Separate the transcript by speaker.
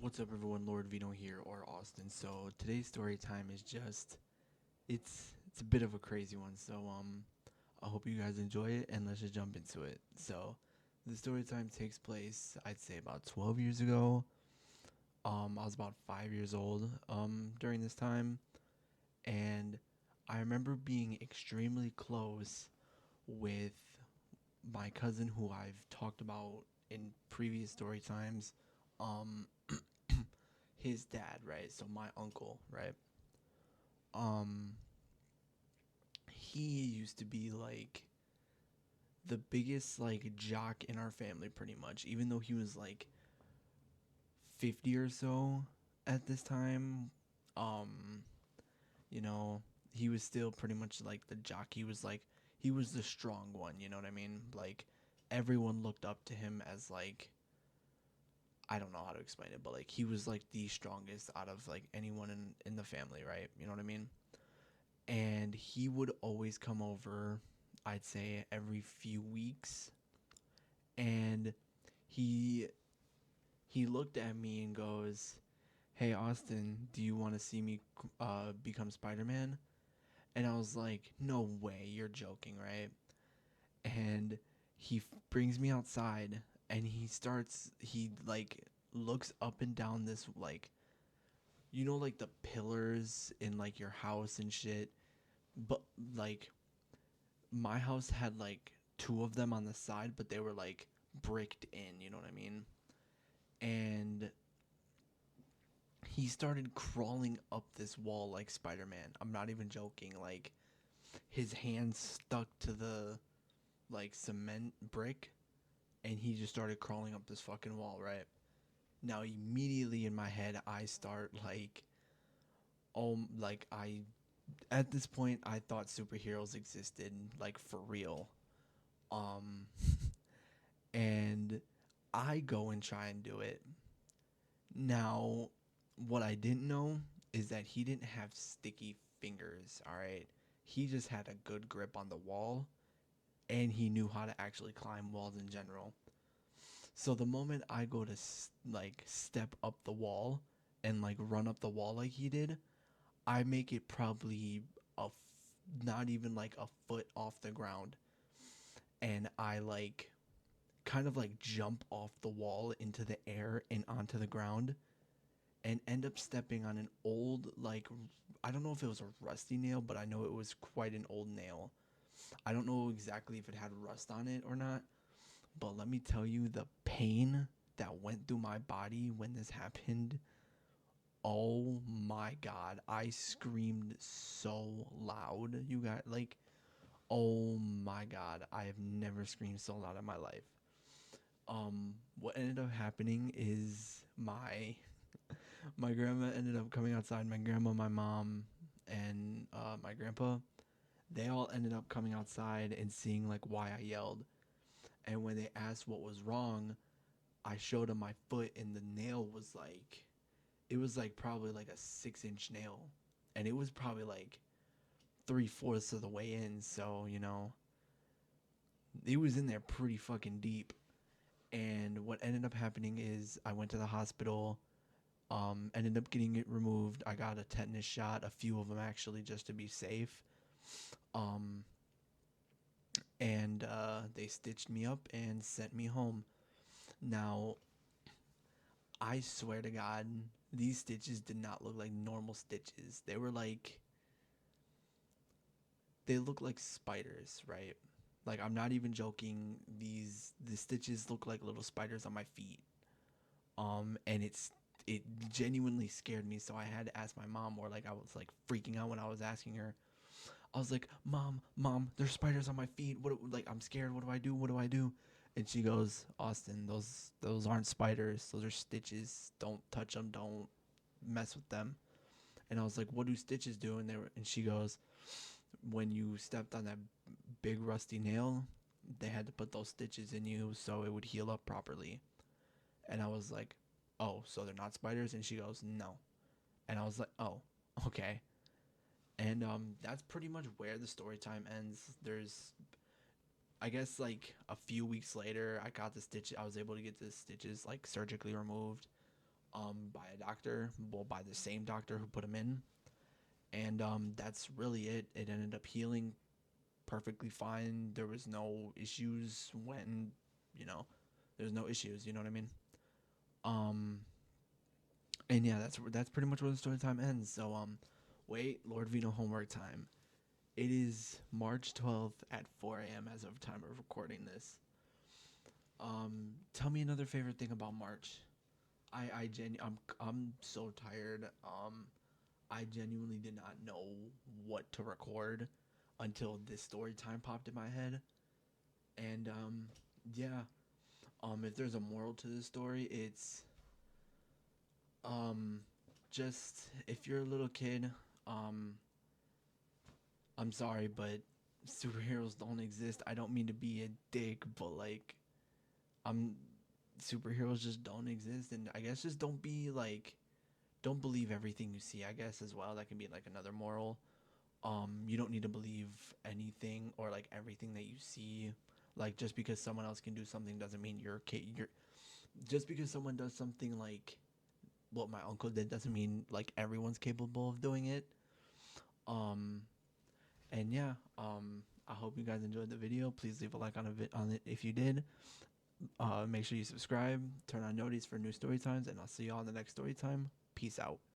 Speaker 1: What's up, everyone? Lord Vino here, or Austin. So today's story time is just it's a bit of a crazy one. So I hope you guys enjoy it, and let's just jump into it. So the story time takes place, I'd say, about 12 years ago. I was about 5 years old during this time, and I remember being extremely close with my cousin, who I've talked about in previous story times. Um, his dad, right? So my uncle, right? Um, he used to be like the biggest like jock in our family, pretty much. Even though he was like 50 or so at this time, um, you know, he was still pretty much like the jock. He was the strong one. You know what I mean? Like everyone looked up to him as like, I don't know how to explain it, but like he was like the strongest out of like anyone in the family, right? You know what I mean? And he would always come over, I'd say every few weeks, and he he looked at me and goes, "Hey Austin, do you want to see me become Spider-Man?" And I was like, "No way, you're joking, right?" And brings me outside, and he like looks up and down this, like, like the pillars in like your house and shit, but like my house had like two of them on the side, but they were like bricked in, you know what I mean? And he started crawling up this wall like Spider Man. I'm not even joking. Like his hands stuck to the like cement brick, and he just started crawling up this fucking wall, right? Now, immediately in my head, I start like, like at this point, I thought superheroes existed, like for real. Um, and I go and try and do it. Now, what I didn't know is that he didn't have sticky fingers, all right? He just had a good grip on the wall, and he knew how to actually climb walls in general. So the moment I go to like step up the wall and like run up the wall like he did, I make it probably not even like a foot off the ground, and I like kind of like jump off the wall into the air and onto the ground, and end up stepping on an old, like, I don't know if it was a rusty nail, but I know it was quite an old nail. I don't know exactly if it had rust on it or not, but let me tell you the pain that went through my body when this happened. Oh my god, I screamed so loud. You got like, oh my god, I have never screamed so loud in my life. What ended up happening is my grandma ended up coming outside. My grandma, my mom, and my grandpa, they all ended up coming outside and seeing like why I yelled. And when they asked what was wrong, I showed them my foot, and the nail was like, it was like probably like a 6-inch nail, and it was probably like 3/4 of the way in. So it was in there pretty fucking deep. And what ended up happening is I went to the hospital. Ended up getting it removed. I got a tetanus shot, a few of them actually, just to be safe. Um, and they stitched me up and sent me home. Now, I swear to God, these stitches did not look like normal stitches. They look like spiders, right? Like, I'm not even joking. The stitches look like little spiders on my feet. And it genuinely scared me. So I had to ask my mom, or like I was like freaking out when I was asking her. I was like, "Mom, there's spiders on my feet. What? Like, I'm scared. What do I do? What do I do?" And she goes, "Austin, those aren't spiders. Those are stitches. Don't touch them. Don't mess with them." And I was like, "What do stitches do?" And she goes, "When you stepped on that big rusty nail, they had to put those stitches in you so it would heal up properly." And I was like, "Oh, so they're not spiders?" And she goes, "No." And I was like, "Oh, okay." And that's pretty much where the story time ends. There's, I guess, like a few weeks later, I got the stitch. I was able to get the stitches like surgically removed. doctor, well, by the same doctor who put him in. And that's really it. It ended up healing perfectly fine. There was no issues when, you know, there's no issues. You know what I mean? Um, and yeah, that's pretty much where the story time ends. So wait, Lord Vino homework time. It is March 12th at 4 a.m. as of time of recording this. Tell me another favorite thing about March. I'm so tired. I genuinely did not know what to record until this story time popped in my head. And yeah. If there's a moral to this story, it's um, just if you're a little kid, um, I'm sorry, but superheroes don't exist. I don't mean to be a dick, but like, I'm superheroes just don't exist, and I guess just don't be like, don't believe everything you see. I guess as well, that can be like another moral. You don't need to believe anything or like everything that you see. Like just because someone else can do something doesn't mean you're just because someone does something like what my uncle did doesn't mean like everyone's capable of doing it. Um, and yeah, I hope you guys enjoyed the video. Please leave a like on it if you did. Make sure you subscribe, turn on notice for new story times, and I'll see you all in the next story time. Peace out.